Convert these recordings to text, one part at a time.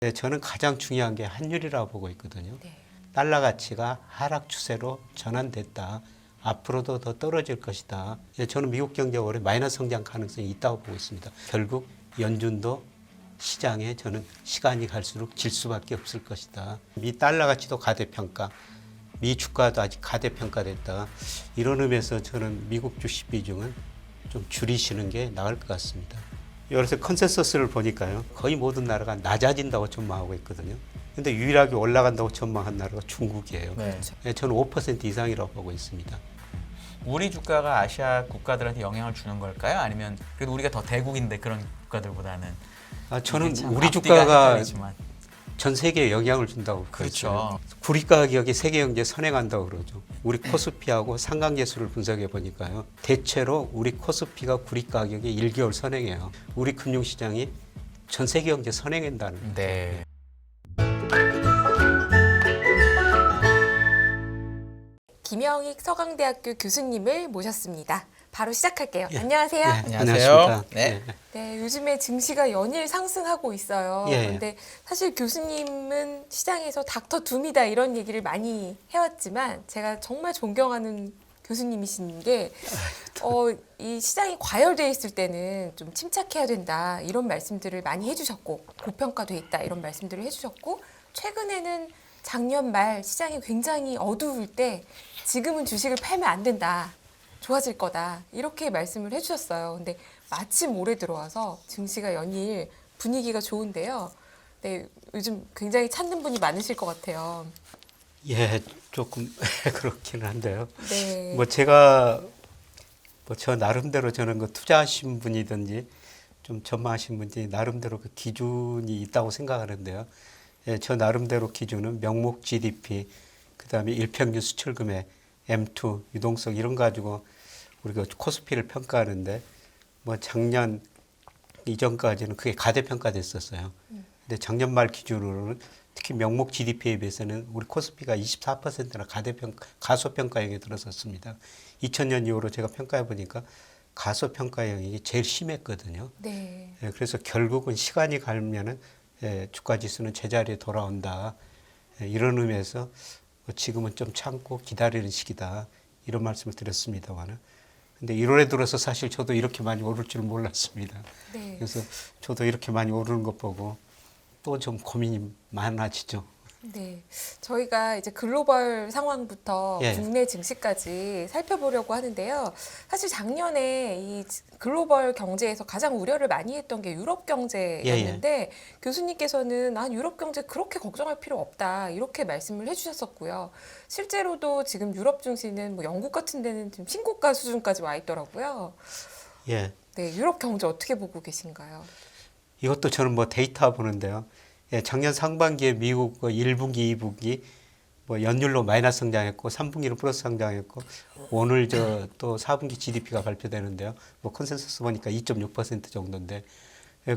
네, 저는 가장 중요한 게 환율이라고 보고 있거든요. 네. 달러 가치가 하락 추세로 전환됐다. 앞으로도 더 떨어질 것이다. 예, 저는 미국 경제가 올해 마이너스 성장 가능성이 있다고 보고 있습니다. 결국 연준도 시장에 저는 시간이 갈수록 질 수밖에 없을 것이다. 미 달러 가치도 가대평가, 미 주가도 아직 가대평가됐다. 이런 의미에서 저는 미국 주식 비중은 좀 줄이시는 게 나을 것 같습니다. 여기서 컨센서스를 보니까요, 거의 모든 나라가 낮아진다고 전망하고 있거든요. 근데 유일하게 올라간다고 전망한 나라가 중국이에요. 네. 네, 저는 5% 이상이라고 보고 있습니다. 우리 주가가 아시아 국가들한테 영향을 주는 걸까요? 아니면 그래도 우리가 더 대국인데 그런 국가들보다는 저는 이게 참 우리 앞뒤가 주가가 헷갈리지만. 전 세계에 영향을 준다고 그렇죠. 그랬어요. 구리 가격이 세계 경제에 선행한다고 그러죠. 우리 코스피하고 상관계수를 분석해 보니까요. 대체로 우리 코스피가 구리 가격에 1개월 선행해요. 우리 금융시장이 전 세계 경제 선행한다는 거예요. 네. 김영익 서강대학교 교수님을 모셨습니다. 바로 시작할게요. 예. 안녕하세요. 예, 안녕하세요. 안녕하십니까. 네. 예. 네, 요즘에 증시가 연일 상승하고 있어요. 예. 근데 사실 교수님은 시장에서 닥터 둠이다 이런 얘기를 많이 해왔지만 제가 정말 존경하는 교수님이신 게 이 시장이 과열돼 있을 때는 좀 침착해야 된다 이런 말씀들을 많이 해주셨고 고평가돼 있다 이런 말씀들을 해주셨고 최근에는 작년 말 시장이 굉장히 어두울 때 지금은 주식을 팔면 안 된다. 좋아질 거다. 이렇게 말씀을 해주셨어요. 근데 마침 올해 들어와서 증시가 연일 분위기가 좋은데요. 네, 요즘 굉장히 찾는 분이 많으실 것 같아요. 예, 조금 그렇긴 한데요. 네. 뭐 제가 저 나름대로 저는 그 투자하신 분이든지 좀 전망하신 분이 나름대로 그 기준이 있다고 생각하는데요. 예, 저 나름대로 기준은 명목 GDP, 그다음에 일평균 수출 금액, M2 유동성 이런 거 가지고 우리가 코스피를 평가하는데 뭐 작년 이전까지는 그게 가대평가됐었어요. 근데 작년 말 기준으로는 특히 명목 GDP에 비해서는 우리 코스피가 24%나 가소평가 영역에 들어섰습니다. 2000년 이후로 제가 평가해 보니까 가소평가 영역이 제일 심했거든요. 네. 예, 그래서 결국은 시간이 가면은 주가 지수는 제자리에 돌아온다. 이런 의미에서 지금은 좀 참고 기다리는 시기다. 이런 말씀을 드렸습니다만은. 근데 1월에 들어서 사실 저도 이렇게 많이 오를 줄 몰랐습니다. 네. 그래서 저도 이렇게 많이 오르는 것 보고 또 좀 고민이 많아지죠. 네. 저희가 이제 글로벌 상황부터 예. 국내 증시까지 살펴보려고 하는데요. 사실 작년에 이 글로벌 경제에서 가장 우려를 많이 했던 게 유럽 경제였는데 교수님께서는 유럽 경제 그렇게 걱정할 필요 없다. 이렇게 말씀을 해주셨었고요. 실제로도 지금 유럽 증시는 뭐 영국 같은 데는 지금 신고가 수준까지 와 있더라고요. 예. 네. 유럽 경제 어떻게 보고 계신가요? 이것도 저는 뭐 데이터 보는데요. 예, 작년 상반기에 미국 1분기, 2분기 뭐 연율로 마이너스 성장했고 3분기로 플러스 성장했고 오늘 또 4분기 GDP가 발표되는데요. 뭐 컨센서스 보니까 2.6% 정도인데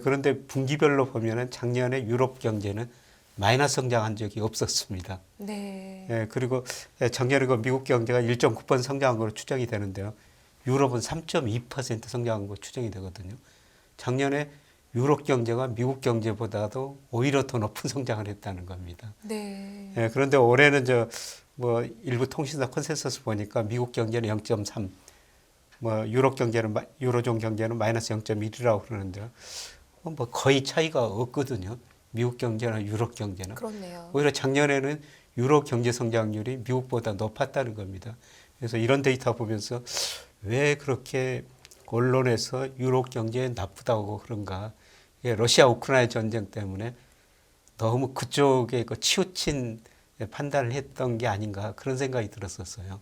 그런데 분기별로 보면은 작년에 유럽 경제는 마이너스 성장한 적이 없었습니다. 네. 그리고 작년에 그 미국 경제가 1.9% 성장한 걸로 추정이 되는데요. 유럽은 3.2% 성장한 걸로 추정이 되거든요. 작년에 유럽 경제가 미국 경제보다도 오히려 더 높은 성장을 했다는 겁니다. 네. 그런데 올해는 뭐 일부 통신사 컨센서스 보니까 미국 경제는 0.3, 뭐 유로존 경제는 마이너스 0.1이라고 그러는데요. 뭐 거의 차이가 없거든요. 미국 경제나 유럽 경제는. 그렇네요. 오히려 작년에는 유럽 경제 성장률이 미국보다 높았다는 겁니다. 그래서 이런 데이터 보면서 왜 그렇게 언론에서 유럽 경제 나쁘다고 그런가? 러시아 우크라이나 전쟁 때문에 너무 그쪽에 치우친 판단을 했던 게 아닌가 그런 생각이 들었었어요.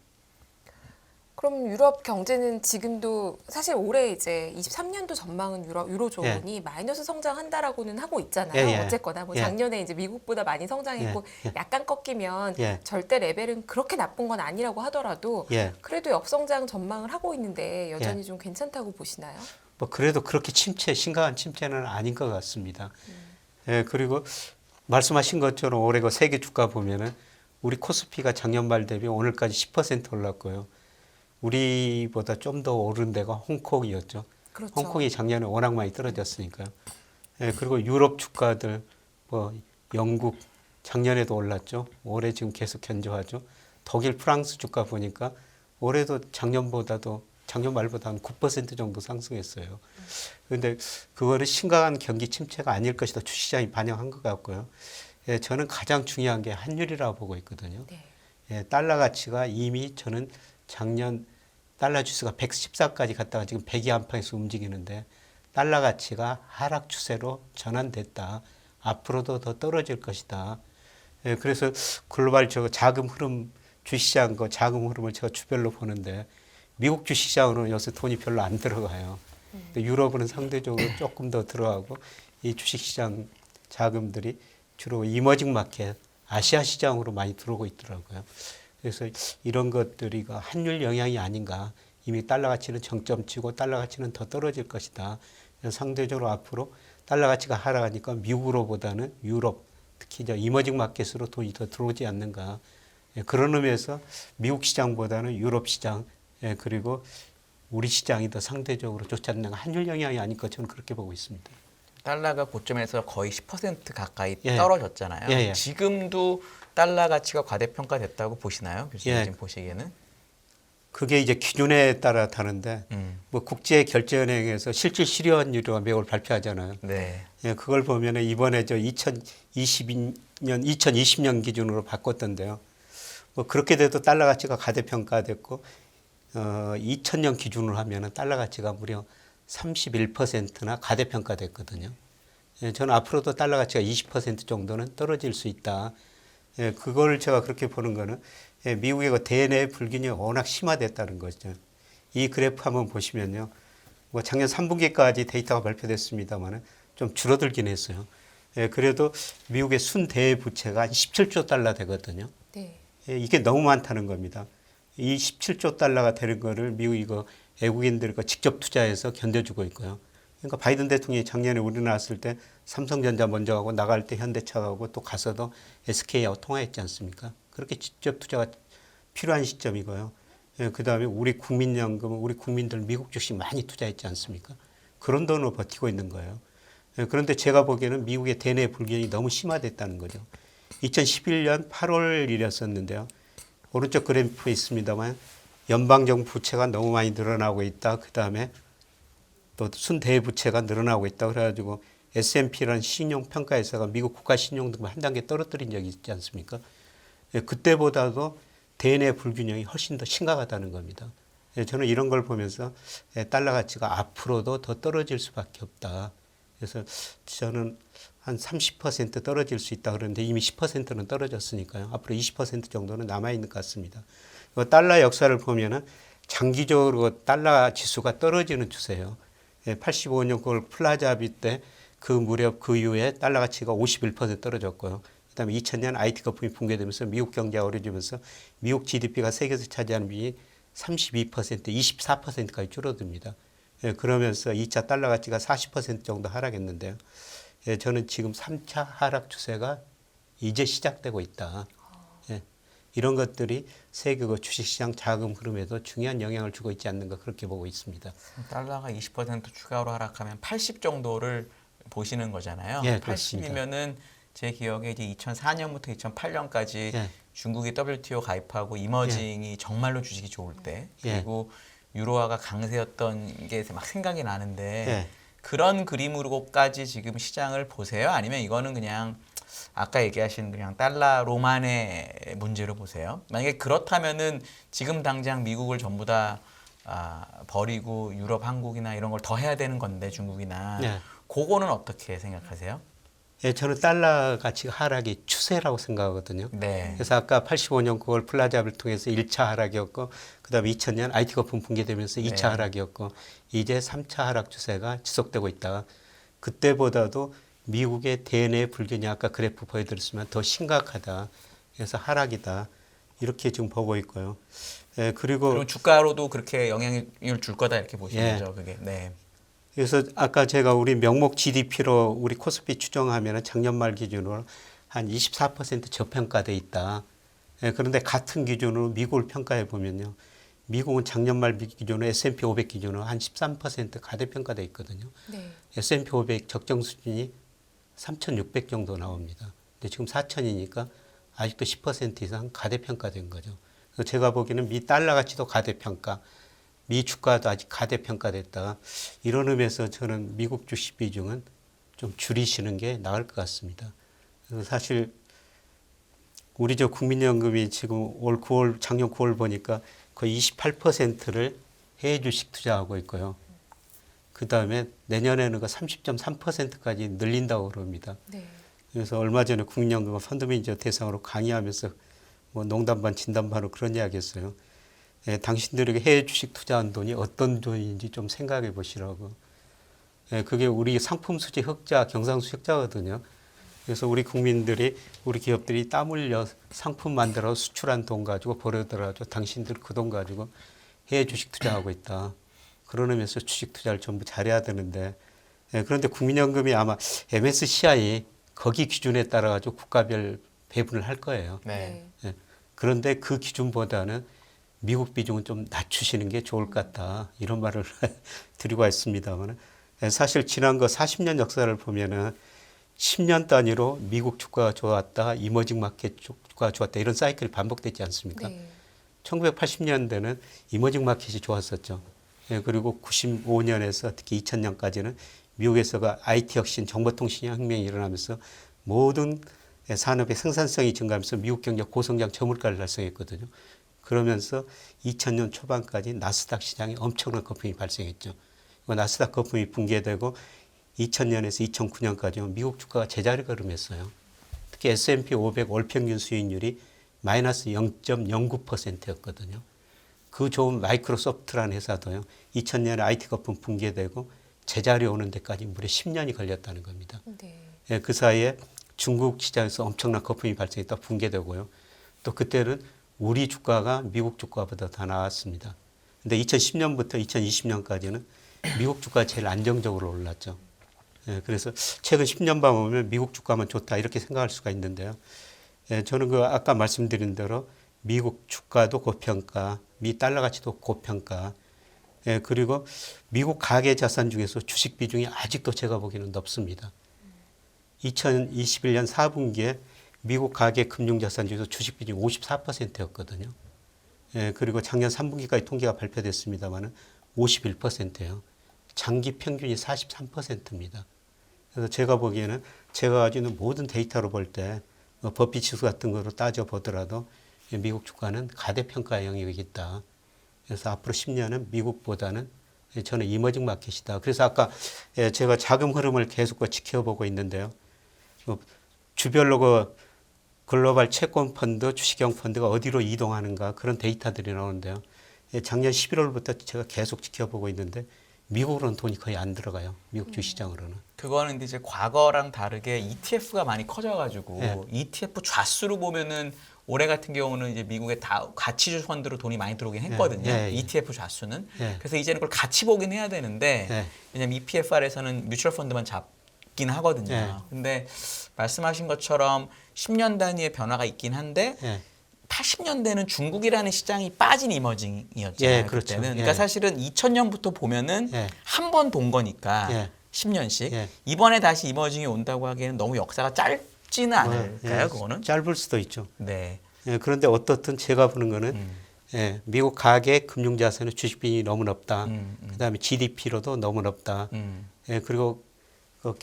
그럼 유럽 경제는 지금도 사실 올해 이제 23년도 전망은 유로존이 마이너스 성장한다라고는 하고 있잖아요. 예, 예. 어쨌거나 뭐 예. 작년에 이제 미국보다 많이 성장했고 예. 약간 꺾이면 예. 절대 레벨은 그렇게 나쁜 건 아니라고 하더라도 예. 그래도 역성장 전망을 하고 있는데 여전히 좀 괜찮다고 보시나요? 뭐 그래도 그렇게 심각한 침체는 아닌 것 같습니다. 그리고 말씀하신 것처럼 올해 그 세계 주가 보면은 우리 코스피가 작년 말 대비 오늘까지 10% 올랐고요. 우리보다 좀 더 오른 데가 홍콩이었죠. 그렇죠. 홍콩이 작년에 워낙 많이 떨어졌으니까요. 그리고 유럽 주가들 뭐 영국 작년에도 올랐죠. 올해 지금 계속 견조하죠. 독일, 프랑스 주가 보니까 올해도 작년 말보다 한 9% 정도 상승했어요. 그런데 그거는 심각한 경기 침체가 아닐 것이다. 주시장이 반영한 것 같고요. 예, 저는 가장 중요한 게 환율이라고 보고 있거든요. 네. 예, 달러 가치가 이미 저는 작년 달러 지수가 114까지 갔다가 지금 102 안팎에서 움직이는데 달러 가치가 하락 추세로 전환됐다. 앞으로도 더 떨어질 것이다. 예, 그래서 글로벌 자금 흐름 주시장 자금 흐름을 제가 주별로 보는데 미국 주시장으로는 요새 돈이 별로 안 들어가요. 근데 유럽은 상대적으로 조금 더 들어가고 이 주식시장 자금들이 주로 이머징 마켓, 아시아 시장으로 많이 들어오고 있더라고요. 그래서 이런 것들이 환율 영향이 아닌가. 이미 달러 가치는 정점 치고 달러 가치는 더 떨어질 것이다. 상대적으로 앞으로 달러 가치가 하락하니까 미국으로보다는 유럽, 특히 이제 이머징 마켓으로 돈이 더 들어오지 않는가. 예, 그런 의미에서 미국 시장보다는 유럽 시장, 예, 그리고 우리 시장이 더 상대적으로 좋지 않는가. 환율 영향이 아닐까 저는 그렇게 보고 있습니다. 달러가 고점에서 거의 10% 가까이 예. 떨어졌잖아요. 예, 예. 지금도 달러 가치가 과대평가됐다고 보시나요? 교수님 예. 지금 보시기에는? 그게 이제 기준에 따라 다른데 뭐 국제 결제은행에서 실질 실효환율과 매월 발표하잖아요. 네. 예, 그걸 보면은 이번에 저 2020년 기준으로 바꿨던데요. 뭐 그렇게 돼도 달러 가치가 가대평가됐고 2000년 기준으로 하면은 달러 가치가 무려 31%나 가대평가됐거든요. 예, 저는 앞으로도 달러 가치가 20% 정도는 떨어질 수 있다. 예, 그걸 제가 그렇게 보는 거는 예, 미국의 그 대내 불균형이 워낙 심화됐다는 거죠. 이 그래프 한번 보시면요. 뭐 작년 3분기까지 데이터가 발표됐습니다만은 좀 줄어들긴 했어요. 예, 그래도 미국의 순대외 부채가 한 17조 달러 되거든요. 네. 예, 이게 너무 많다는 겁니다. 이 17조 달러가 되는 거를 미국 이거 외국인들 직접 투자해서 견뎌주고 있고요. 그러니까 바이든 대통령이 작년에 우리나라 왔을 때 삼성전자 먼저 가고 나갈 때 현대차 가고 또 가서도 SK하고 통화했지 않습니까? 그렇게 직접 투자가 필요한 시점이고요. 예, 그다음에 우리 국민연금, 우리 국민들 미국 주식 많이 투자했지 않습니까? 그런 돈으로 버티고 있는 거예요. 예, 그런데 제가 보기에는 미국의 대내 불균형이 너무 심화됐다는 거죠. 2011년 8월이었었는데요. 오른쪽 그래프에 있습니다만 연방정부 부채가 너무 많이 늘어나고 있다. 그다음에 또 순대외 부채가 늘어나고 있다. 그래가지고 S&P라는 신용평가회사가 미국 국가 신용등급 한 단계 떨어뜨린 적이 있지 않습니까? 예, 그때보다도 대내 불균형이 훨씬 더 심각하다는 겁니다. 예, 저는 이런 걸 보면서 달러 가치가 앞으로도 더 떨어질 수밖에 없다. 그래서 저는 한 30% 떨어질 수 있다 그러는데 이미 10%는 떨어졌으니까요. 앞으로 20% 정도는 남아있는 것 같습니다. 달러 역사를 보면은 장기적으로 달러 지수가 떨어지는 추세예요. 85년 그걸 플라자비 때 그 무렵 그 이후에 달러 가치가 51% 떨어졌고요. 그다음에 2000년 IT 거품이 붕괴되면서 미국 경제가 어려지면서 미국 GDP가 세계에서 차지하는 비율이 32%, 24%까지 줄어듭니다. 그러면서 2차 달러 가치가 40% 정도 하락했는데요. 저는 지금 3차 하락 추세가 이제 시작되고 있다. 이런 것들이 세계 주식시장 자금 흐름에도 중요한 영향을 주고 있지 않는가 그렇게 보고 있습니다. 달러가 20% 추가로 하락하면 80 정도를 보시는 거잖아요. 예, 그렇습니다. 80이면은 제 기억에 이제 2004년부터 2008년까지 예. 중국이 WTO 가입하고 이머징이 정말로 주식이 좋을 때 예. 그리고 유로화가 강세였던 게 막 생각이 나는데 예. 그런 그림으로까지 지금 시장을 보세요? 아니면 이거는 그냥 아까 얘기하신 그냥 달러로만의 문제로 보세요? 만약에 그렇다면은 지금 당장 미국을 전부 다 버리고 유럽, 한국이나 이런 걸 더 해야 되는 건데 중국이나 예. 그거는 어떻게 생각하세요? 예, 저는 달러 가치 하락이 추세라고 생각하거든요. 네. 그래서 아까 85년 9월 플라자를 통해서 1차 하락이었고 그다음에 2000년 IT 거품 붕괴되면서 2차 네. 하락이었고 이제 3차 하락 추세가 지속되고 있다. 그때보다도 미국의 대내 불균형 아까 그래프 보여드렸지만 더 심각하다. 그래서 하락이다. 이렇게 지금 보고 있고요. 예, 그리고 주가로도 그렇게 영향을 줄 거다 이렇게 보시는 예. 거죠, 그게. 네. 그래서 아까 제가 우리 명목 GDP로 우리 코스피 추정하면 작년 말 기준으로 한 24% 저평가돼 있다. 예, 그런데 같은 기준으로 미국을 평가해 보면요. 미국은 작년 말 기준으로 S&P 500 기준으로 한 13% 가대평가돼 있거든요. 네. S&P 500 적정 수준이 3,600 정도 나옵니다. 근데 지금 4천이니까 아직도 10% 이상 가대평가된 거죠. 그래서 제가 보기에는 미 달러 가치도 가대평가, 미 주가도 아직 가대평가됐다. 이런 의미에서 저는 미국 주식 비중은 좀 줄이시는 게 나을 것 같습니다. 그래서 사실 우리 저 국민연금이 지금 올 9월, 작년 9월 보니까 거의 28%를 해외 주식 투자하고 있고요. 그 다음에 내년에는 그 30.3%까지 늘린다고 그럽니다. 네. 그래서 얼마 전에 국민연금 펀드매니저 대상으로 강의하면서 뭐 농담 반 진담 반으로 그런 이야기 했어요. 예, 당신들에게 해외 주식 투자한 돈이 어떤 돈인지 좀 생각해 보시라고. 예, 그게 우리 상품 수지 흑자, 경상수 흑자거든요. 그래서 우리 국민들이, 우리 기업들이 땀 흘려 상품 만들어 수출한 돈 가지고 벌어들여가지고 당신들 그 돈 가지고 해외 주식 투자하고 있다. 그런 의미에서 주식 투자를 전부 잘해야 되는데, 예, 그런데 국민연금이 아마 MSCI 거기 기준에 따라 가지고 국가별 배분을 할 거예요. 네. 예, 그런데 그 기준보다는 미국 비중은 좀 낮추시는 게 좋을 것 같다. 이런 말을 드리고 있습니다만, 예, 사실 지난 거 40년 역사를 보면은 10년 단위로 미국 주가가 좋았다, 이머징 마켓 주가가 좋았다, 이런 사이클이 반복됐지 않습니까? 네. 1980년대는 이머징 마켓이 좋았었죠. 예, 그리고 95년에서 특히 2000년까지는 미국에서가 IT 혁신, 정보통신 혁명이 일어나면서 모든 산업의 생산성이 증가하면서 미국 경제 고성장 저물가를 달성했거든요. 그러면서 2000년 초반까지 나스닥 시장에 엄청난 거품이 발생했죠. 나스닥 거품이 붕괴되고 2000년에서 2009년까지 미국 주가가 제자리 걸음했어요. 특히 S&P 500 월평균 수익률이 마이너스 0.09%였거든요. 그 좋은 마이크로소프트라는 회사도요. 2000년에 IT 거품 붕괴되고 제자리 오는 데까지 무려 10년이 걸렸다는 겁니다. 네. 예, 그 사이에 중국 시장에서 엄청난 거품이 발생했다 붕괴되고요. 또 그때는 우리 주가가 미국 주가보다 더 나았습니다. 근데 2010년부터 2020년까지는 미국 주가가 제일 안정적으로 올랐죠. 예, 그래서 최근 10년 보면 미국 주가만 좋다 이렇게 생각할 수가 있는데요. 예, 저는 그 아까 말씀드린 대로 미국 주가도 고평가, 미 달러 가치도 고평가, 예, 그리고 미국 가계 자산 중에서 주식 비중이 아직도 제가 보기에는 높습니다. 2021년 4분기에 미국 가계 금융 자산 중에서 주식 비중이 54%였거든요. 예, 그리고 작년 3분기까지 통계가 발표됐습니다만은 51%예요. 장기 평균이 43%입니다. 그래서 제가 보기에는 제가 가지고 있는 모든 데이터로 볼 때 버피 지수 같은 거로 따져 보더라도 미국 주가는 가대평가 영역이 있다. 그래서 앞으로 10년은 미국보다는 저는 이머징 마켓이다. 그래서 아까 제가 자금 흐름을 계속 지켜보고 있는데요. 주별로 그 글로벌 채권 펀드, 주식형 펀드가 어디로 이동하는가 그런 데이터들이 나오는데요. 작년 11월부터 제가 계속 지켜보고 있는데 미국으로는 돈이 거의 안 들어가요. 미국 주시장으로는. 그거는 이제 과거랑 다르게 ETF가 많이 커져가지고 예. ETF 좌수로 보면은 올해 같은 경우는 이제 미국의 다 가치주 펀드로 돈이 많이 들어오긴 했거든요. 예, 예. ETF 좌수는. 예. 그래서 이제는 그걸 같이 보긴 해야 되는데 예. 왜냐면 EPFR에서는 뮤추얼 펀드만 잡긴 하거든요. 예. 근데 말씀하신 것처럼 10년 단위의 변화가 있긴 한데 예. 80년대는 중국이라는 시장이 빠진 이머징이었잖아요. 예, 그렇죠. 그때는. 예. 그러니까 사실은 2000년부터 보면은 예. 한 번 돈 거니까 예. 10년씩 예. 이번에 다시 이머징이 온다고 하기에는 너무 역사가 짧지는 않을까요? 예, 그거는? 짧을 수도 있죠. 네. 예, 그런데 어떻든 제가 보는 거는 예, 미국 가계 금융자산의 주식 비중이 너무 높다. 그다음에 GDP로도 너무 높다. 예, 그리고 그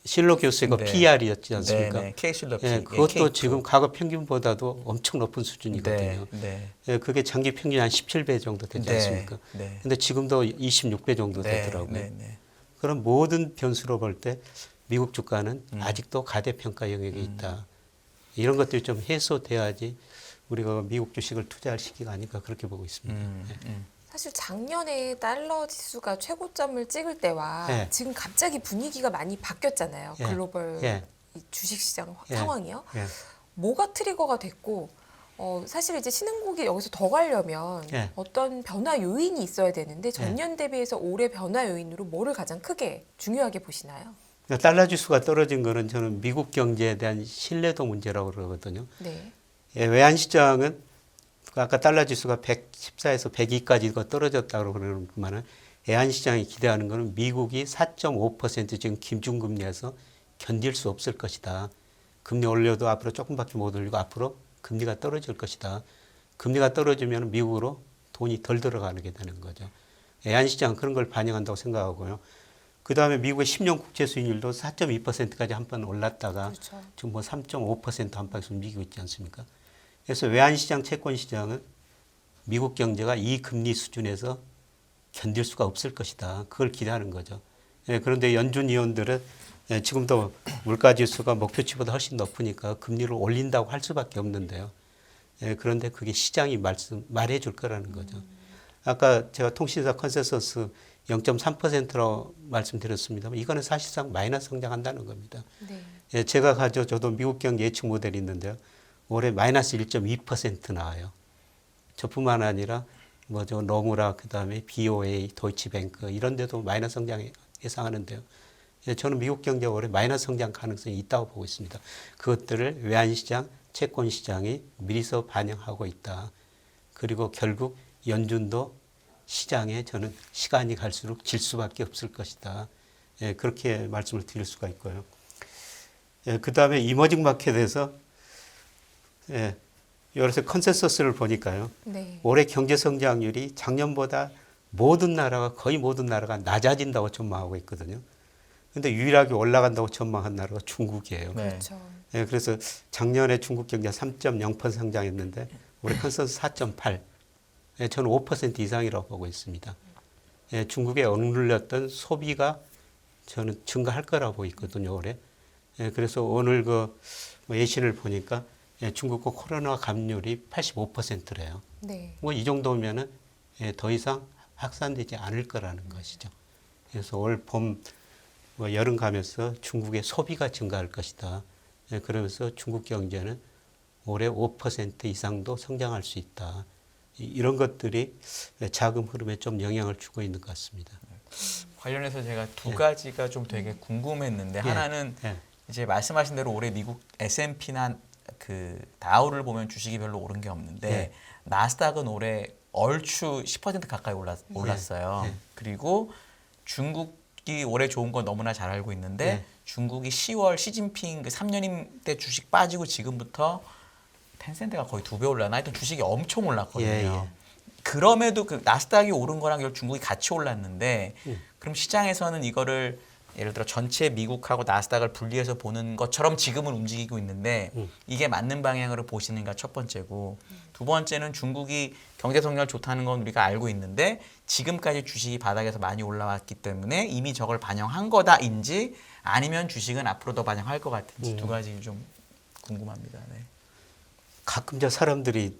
실로 교수의 그 네. PR이었지 않습니까? 네. K실러 P. 예, 그것도 K2. 지금 과거 평균보다도 엄청 높은 수준이거든요. 네. 네. 예, 그게 장기 평균이 한 17배 정도 되지 네. 않습니까? 네. 근데 지금도 26배 정도 네. 되더라고요. 네. 네. 그런 모든 변수로 볼 때 미국 주가는 아직도 가대평가 영역에 있다. 이런 것들이 좀 해소돼야지 우리가 미국 주식을 투자할 시기가 아닐까 그렇게 보고 있습니다. 사실 작년에 달러 지수가 최고점을 찍을 때와 예. 지금 갑자기 분위기가 많이 바뀌었잖아요. 예. 글로벌 예. 이 주식시장 예. 상황이요. 예. 뭐가 트리거가 됐고 사실 이제 신흥국이 여기서 더 가려면 예. 어떤 변화 요인이 있어야 되는데 전년 대비해서 올해 변화 요인으로 뭐를 가장 크게 중요하게 보시나요? 그러니까 달러 지수가 떨어진 거는 저는 미국 경제에 대한 신뢰도 문제라고 그러거든요. 네. 예, 외환 시장은 아까 달러 지수가 114에서 102까지 떨어졌다고 그러는구만은 외환 시장이 기대하는 거는 미국이 4.5% 지금 기준금리에서 견딜 수 없을 것이다. 금리 올려도 앞으로 조금밖에 못 올리고 앞으로 금리가 떨어질 것이다. 금리가 떨어지면 미국으로 돈이 덜 들어가게 되는 거죠. 애한시장 그런 걸 반영한다고 생각하고요. 그 다음에 미국의 10년 국채 수익률도 4.2%까지 한 번 올랐다가 그렇죠. 지금 뭐 3.5% 안팎에서 움직이고 있지 않습니까? 그래서 외환시장, 채권시장은 미국 경제가 이 금리 수준에서 견딜 수가 없을 것이다. 그걸 기대하는 거죠. 그런데 연준 위원들은 지금도 물가지수가 목표치보다 훨씬 높으니까 금리를 올린다고 할 수밖에 없는데요. 그런데 그게 시장이 말해 줄 거라는 거죠. 아까 제가 통신사 컨센서스 0.3%라고 말씀드렸습니다만 이거는 사실상 마이너스 성장한다는 겁니다. 네. 제가 저도 미국 경제 예측 모델이 있는데요. 올해 마이너스 1.2% 나와요. 저뿐만 아니라 뭐죠 노무라 그다음에 BOA, 도이치뱅크 이런 데도 마이너스 성장 예상하는데요. 저는 미국 경제가 올해 마이너스 성장 가능성이 있다고 보고 있습니다. 그것들을 외환시장, 채권시장이 미리서 반영하고 있다. 그리고 결국 연준도 시장에 저는 시간이 갈수록 질 수밖에 없을 것이다. 그렇게 말씀을 드릴 수가 있고요. 그다음에 이머징 마켓에서 여러 컨센서스를 보니까요. 네. 올해 경제 성장률이 작년보다 거의 모든 나라가 낮아진다고 전망하고 있거든요. 근데 유일하게 올라간다고 전망한 나라가 중국이에요. 네. 그렇죠. 그래서 작년에 중국 경제가 3.0% 성장했는데 올해 컨센서스 4.8. 저는 5% 이상이라고 보고 있습니다. 중국에 억눌렸던 소비가 저는 증가할 거라고 보고 있거든요, 올해. 그래서 오늘 예신을 보니까 중국과 코로나 감염률이 85%래요. 네. 뭐 이 정도면은 더 이상 확산되지 않을 거라는 것이죠. 그래서 올 봄, 여름 가면서 중국의 소비가 증가할 것이다. 그러면서 중국 경제는 올해 5% 이상도 성장할 수 있다. 이런 것들이 자금 흐름에 좀 영향을 주고 있는 것 같습니다. 관련해서 제가 두 가지가 좀 되게 궁금했는데 하나는 이제 말씀하신 대로 올해 미국 S&P나 그 다우를 보면 주식이 별로 오른 게 없는데 나스닥은 올해 얼추 10% 가까이 올랐어요. 그리고 중국이 올해 좋은 건 너무나 잘 알고 있는데 중국이 10월 시진핑 그 3년임 때 주식 빠지고 지금부터 텐센트가 거의 2배 올랐나? 하여튼 주식이 엄청 올랐거든요. 그럼에도 그 나스닥이 오른 거랑 결국 중국이 같이 올랐는데 그럼 시장에서는 이거를 예를 들어 전체 미국하고 나스닥을 분리해서 보는 것처럼 지금은 움직이고 있는데 이게 맞는 방향으로 보시는가 첫 번째고 두 번째는 중국이 경제 성장 좋다는 건 우리가 알고 있는데 지금까지 주식이 바닥에서 많이 올라왔기 때문에 이미 저걸 반영한 거다인지 아니면 주식은 앞으로 더 반영할 것 같은지 두 가지 좀 궁금합니다. 네. 가끔 저 사람들이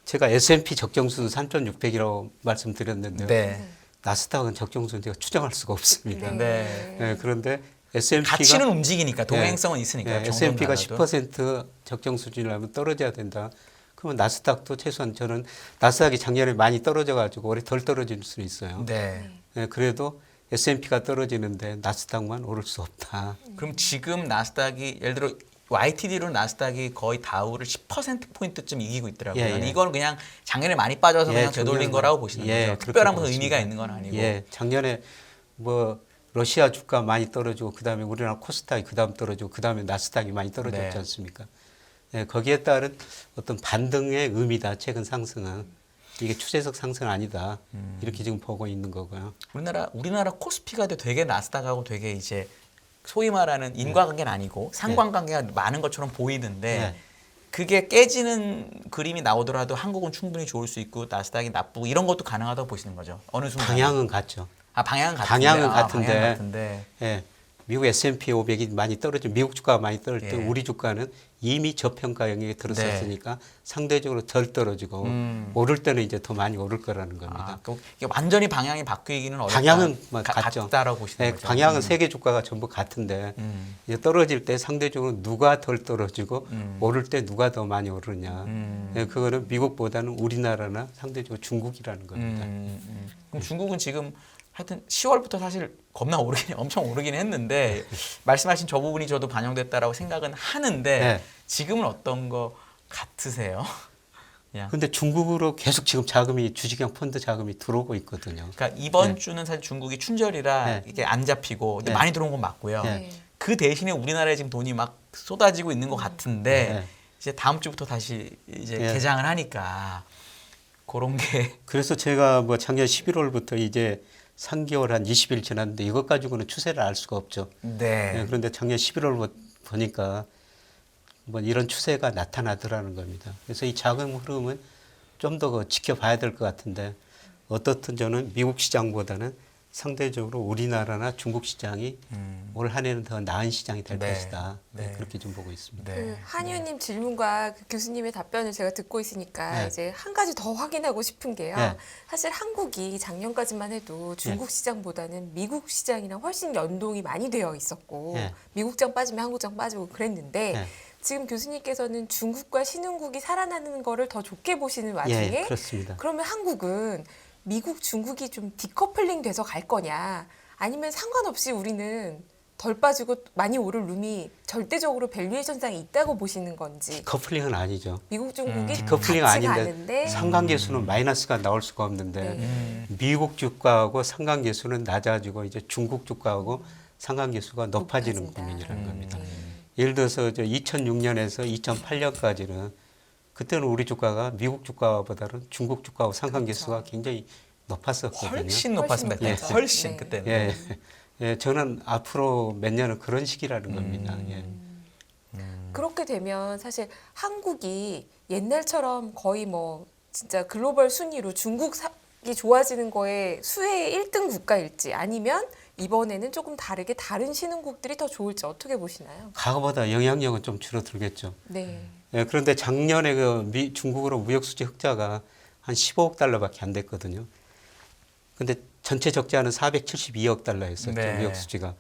제가 S&P 적정수는 3,600이라고 말씀드렸는데요. 네. 나스닥은 적정수는 제가 추정할 수가 없습니다. 네. 그런데 S&P가 가치는 움직이니까 동행성은 있으니까. S&P가 10% 적정 수준이라면 떨어져야 된다. 그러면 나스닥도 최소한 저는 나스닥이 작년에 많이 떨어져가지고 올해 덜 떨어질 수 있어요. 네. 그래도 S&P가 떨어지는데 나스닥만 오를 수 없다. 그럼 지금 나스닥이 예를 들어 YTD로 나스닥이 거의 다우를 10%포인트쯤 이기고 있더라고요. 이건 그냥 작년에 많이 빠져서 그냥 되돌린 거라고 보시는 거죠. 특별한 무슨 의미가 있는 건 아니고. 작년에 뭐 러시아 주가 많이 떨어지고 그다음에 우리나라 코스닥이 그다음 떨어지고 그다음에 나스닥이 많이 떨어졌지 않습니까? 거기에 따른 어떤 반등의 의미다. 최근 상승은. 이게 추세적 상승 아니다. 이렇게 지금 보고 있는 거고요. 우리나라 코스피가 되게 나스닥하고 되게 이제 소위 말하는 인과관계는 아니고 상관관계가 많은 것처럼 보이는데 그게 깨지는 그림이 나오더라도 한국은 충분히 좋을 수 있고 나스닥이 나쁘고 이런 것도 가능하다고 보시는 거죠. 어느 순간 방향은 같죠. 방향은 같은데. 같은데. 미국 S&P 500이 많이 떨어지고 미국 주가가 많이 떨어질 때 우리 주가는 이미 저평가 영역에 들어섰으니까 상대적으로 덜 떨어지고 오를 때는 이제 더 많이 오를 거라는 겁니다. 그럼 이게 완전히 방향이 바뀌기는 어렵다. 방향은 같죠. 같다라고 보시는 거죠. 방향은 세계 주가가 전부 같은데 이제 떨어질 때 상대적으로 누가 덜 떨어지고 오를 때 누가 더 많이 오르냐. 그거는 미국보다는 우리나라나 상대적으로 중국이라는 겁니다. 그럼 중국은 지금 하여튼 10월부터 사실 겁나 엄청 오르긴 했는데 말씀하신 저 부분이 저도 반영됐다라고 생각은 하는데 지금은 어떤 거 같으세요? 근데 중국으로 계속 지금 자금이 주식형 펀드 자금이 들어오고 있거든요. 그러니까 이번 주는 사실 중국이 춘절이라 이게 안 잡히고 많이 들어온 건 맞고요. 그 대신에 우리나라에 지금 돈이 막 쏟아지고 있는 것 같은데 네. 이제 다음 주부터 다시 이제 네. 개장을 하니까 그런 게 그래서 제가 뭐 작년 11월부터 이제 3개월 한 20일 지났는데 이것 가지고는 추세를 알 수가 없죠. 네. 그런데 작년 11월 보니까 뭐 이런 추세가 나타나더라는 겁니다. 그래서 이 자금 흐름은 좀 더 지켜봐야 될 것 같은데 어떻든 저는 미국 시장보다는 상대적으로 우리나라나 중국 시장이 올 한 해는 더 나은 시장이 될 네. 것이다. 네. 그렇게 좀 보고 있습니다. 네. 그 한의원님 질문과 그 교수님의 답변을 제가 듣고 있으니까 네. 이제 한 가지 더 확인하고 싶은 게요. 네. 사실 한국이 작년까지만 해도 중국 시장보다는 미국 시장이랑 훨씬 연동이 많이 되어 있었고 네. 미국장 빠지면 한국장 빠지고 그랬는데 네. 지금 교수님께서는 중국과 신흥국이 살아나는 거를 더 좋게 보시는 와중에 예, 그렇습니다. 그러면 한국은 미국, 중국이 좀 디커플링 돼서 갈 거냐 아니면 상관없이 우리는 덜 빠지고 많이 오를 룸이 절대적으로 밸류에이션상에 있다고 보시는 건지 커플링은 아니죠. 미국, 중국이 커플링 같이 아닌데 가는데 상관계수는 마이너스가 나올 수가 없는데 네. 미국 주가하고 상관계수는 낮아지고 이제 중국 주가하고 상관계수가 높아지는 높아진다. 국면이라는 겁니다. 예를 들어서 2006년에서 2008년까지는 그때는 우리 주가가 미국 주가보다는 중국 주가하고 상관계수가 굉장히 높았었거든요. 훨씬 높았습니다. 훨씬 네. 높았죠. 훨씬 네. 그때는. 예, 예, 저는 앞으로 몇 년은 그런 시기라는 겁니다. 예. 그렇게 되면 사실 한국이 옛날처럼 거의 뭐 진짜 글로벌 순위로 중국이 좋아지는 거에 수혜의 1등 국가일지 아니면 이번에는 조금 다르게 다른 신흥국들이 더 좋을지 어떻게 보시나요? 과거보다 영향력은 좀 줄어들겠죠. 네. 예, 그런데 작년에 중국으로 무역수지 흑자가 한 15억 달러밖에 안 됐거든요. 근데 전체 적자는 472억 달러였었죠. 네. 무역수지가.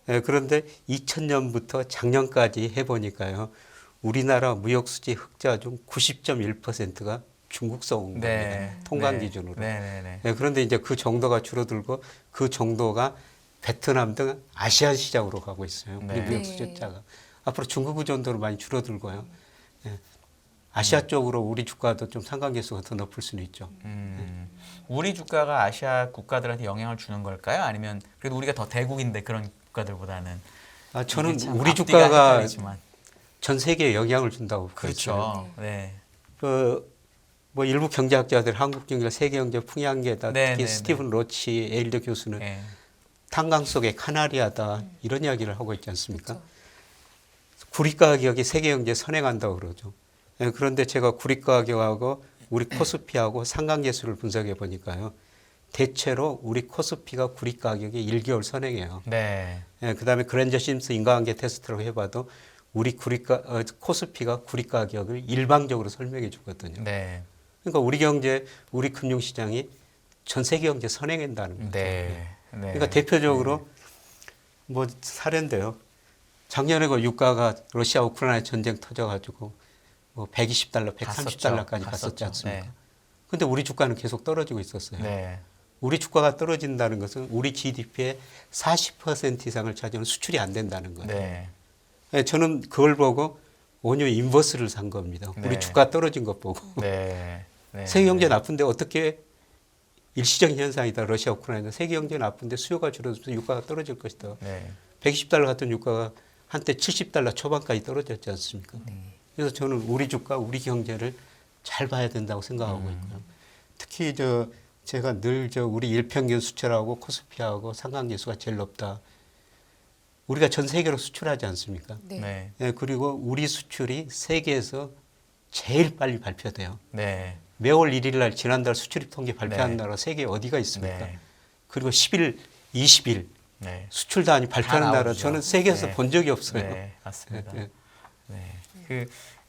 예, 그런데 2000년부터 작년까지 해보니까요. 우리나라 무역수지 흑자 중 90.1%가 중국서 온 겁니다. 통관 네. 기준으로. 네, 네, 네. 예, 그런데 이제 그 정도가 줄어들고 그 정도가 베트남 등 아시안 시장으로 가고 있어요. 우리 네. 무역수지 네. 흑자가. 앞으로 중국 의존도로 많이 줄어들고요. 예. 아시아 쪽으로 우리 주가도 좀 상관계수가 더 높을 수는 있죠. 우리 주가가 아시아 국가들한테 영향을 주는 걸까요? 아니면 그래도 우리가 더 대국인데 그런 국가들보다는 아, 저는 이게 참 우리 앞뒤가 주가가 헷갈리지만. 전 세계에 영향을 준다고 보고 있어요. 그렇죠. 네. 뭐 일부 경제학자들, 한국경제, 세계경제, 풍향계다, 네, 특히 네, 스티븐 로치, 에일드 교수는 네. 탄광 속의 카나리아다 이런 이야기를 하고 있지 않습니까? 그렇죠. 구리 가격이 세계 경제에 선행한다고 그러죠. 예, 그런데 제가 구리 가격하고 우리 코스피하고 상관계수를 분석해 보니까요. 대체로 우리 코스피가 구리 가격이 1개월 선행해요. 네. 예, 그다음에 그랜저 심스 인과관계 테스트로 해봐도 우리 코스피가 구리 가격을 일방적으로 설명해 주거든요. 네. 그러니까 우리 경제, 우리 금융시장이 전 세계 경제 선행한다는 거죠. 네. 네. 그러니까 대표적으로 뭐 사례인데요. 작년에 그 유가가 러시아 우크라이나 전쟁 터져가지고 뭐 120달러, 130달러까지 갔었지 않습니까? 네. 근데 우리 주가는 계속 떨어지고 있었어요. 네. 우리 주가가 떨어진다는 것은 우리 GDP의 40% 이상을 차지하는 수출이 안 된다는 거예요. 네. 예, 저는 그걸 보고 원유 인버스를 산 겁니다. 네. 우리 주가 떨어진 것 보고. 네. 네. 세계 경제 나쁜데 어떻게 일시적인 현상이다. 러시아 우크라이나 세계 경제 나쁜데 수요가 줄어들면서 유가가 떨어질 것이다. 네. 120달러 같은 유가가 한때 70달러 초반까지 떨어졌지 않습니까? 그래서 저는 우리 주가, 우리 경제를 잘 봐야 된다고 생각하고 있고요. 특히 제가 늘 우리 일평균 수출하고 코스피하고 상관계수가 제일 높다. 우리가 전 세계로 수출하지 않습니까? 네. 네. 예, 그리고 우리 수출이 세계에서 제일 빨리 발표돼요. 네. 매월 1일 날 지난달 수출입 통계 발표한 네. 나라 세계에 어디가 있습니까? 네. 그리고 10일, 20일 네. 수출 단위 발표하는 다 나라 나오죠. 저는 세계에서 네. 본 적이 없어요. 네. 맞습니다. 예, 예. 네.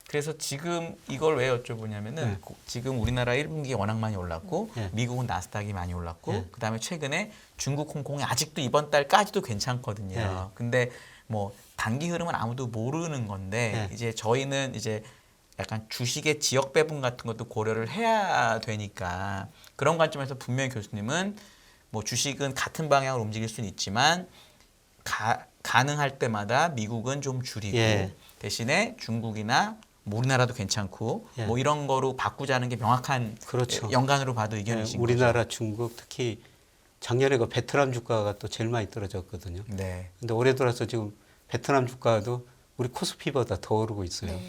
그래서 지금 이걸 왜 여쭤보냐면은 네. 지금 우리나라 1분기 워낙 많이 올랐고 네. 미국은 나스닥이 많이 올랐고 네. 그다음에 최근에 중국 홍콩이 아직도 이번 달까지도 괜찮거든요. 네. 근데 뭐 단기 흐름은 아무도 모르는 건데 네. 이제 저희는 이제 약간 주식의 지역 배분 같은 것도 고려를 해야 되니까 그런 관점에서 분명히 교수님은 뭐 주식은 같은 방향으로 움직일 수는 있지만 가능할 때마다 미국은 좀 줄이고 예. 대신에 중국이나 뭐 우리나라도 괜찮고 예. 뭐 이런 거로 바꾸자는 게 명확한 그렇죠. 연간으로 봐도 예, 의견이신 우리나라, 중국, 특히 작년에 그 베트남 주가가 또 제일 많이 떨어졌거든요. 거죠. 네. 근데 올해 들어서 지금 베트남 주가도 우리 코스피보다 더 오르고 있어요. 네.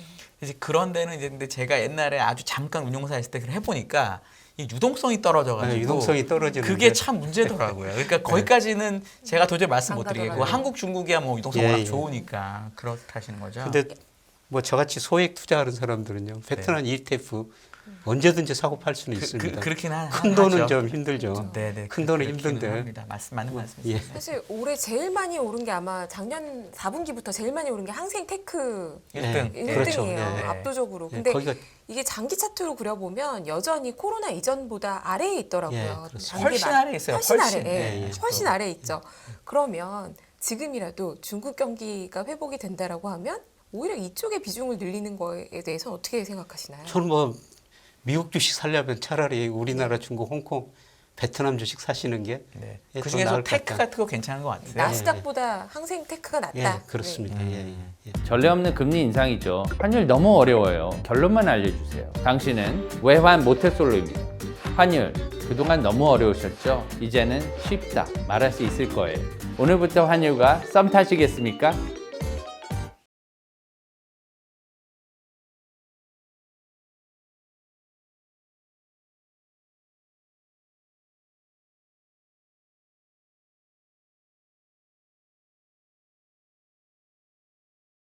이제 그런 데는 이제 근데 제가 옛날에 아주 잠깐 운용사 했을 때 그걸 해보니까 이 유동성이 떨어져가지고 유동성이 떨어지는 그게 참 문제더라고요. 그러니까 거기까지는 제가 도저히 말씀 못 안 드리겠고 가더라고요. 한국, 중국이야 뭐 유동성 예, 워낙 예. 좋으니까 그렇다시는 거죠. 근데 뭐 저같이 소액 투자하는 사람들은요. 베트남 ETF 언제든지 사고 팔 수는 있습니다. 그렇긴 큰 돈은 하죠. 좀 힘들죠. 네네. 큰 돈은 그렇기는 힘든데. 합니다. 맞는 말씀이세요. 예. 사실 올해 제일 많이 오른 게 아마 작년 4분기부터 제일 많이 오른 게 항생테크 1등. 예, 그렇죠. 1등이에요. 예, 예. 압도적으로. 예, 근데 거기가 이게 장기 차트로 그려보면 여전히 코로나 이전보다 아래에 있더라고요. 예, 그렇습니다. 단기 훨씬 아래에 있어요. 훨씬 아래. 훨씬. 예, 예, 예. 훨씬 아래에 있죠. 그러면 지금이라도 중국 경기가 회복이 된다라고 하면 오히려 이쪽의 비중을 늘리는 거에 대해서 어떻게 생각하시나요? 저는 뭐 미국 주식 살려면 차라리 우리나라, 중국, 홍콩, 베트남 주식 사시는 게 네. 예, 그 더 중에서 나을 것 테크 같다. 같은 거 괜찮은 것 같아요. 나스닥보다 항생테크가 낫다. 예, 그렇습니다. 네. 예, 예, 예. 전례 없는 금리 인상이죠. 환율 너무 어려워요. 결론만 알려주세요. 당신은 외환 모태솔로입니다. 환율 그동안 너무 어려우셨죠? 이제는 쉽다 말할 수 있을 거예요. 오늘부터 환율과 썸 타시겠습니까?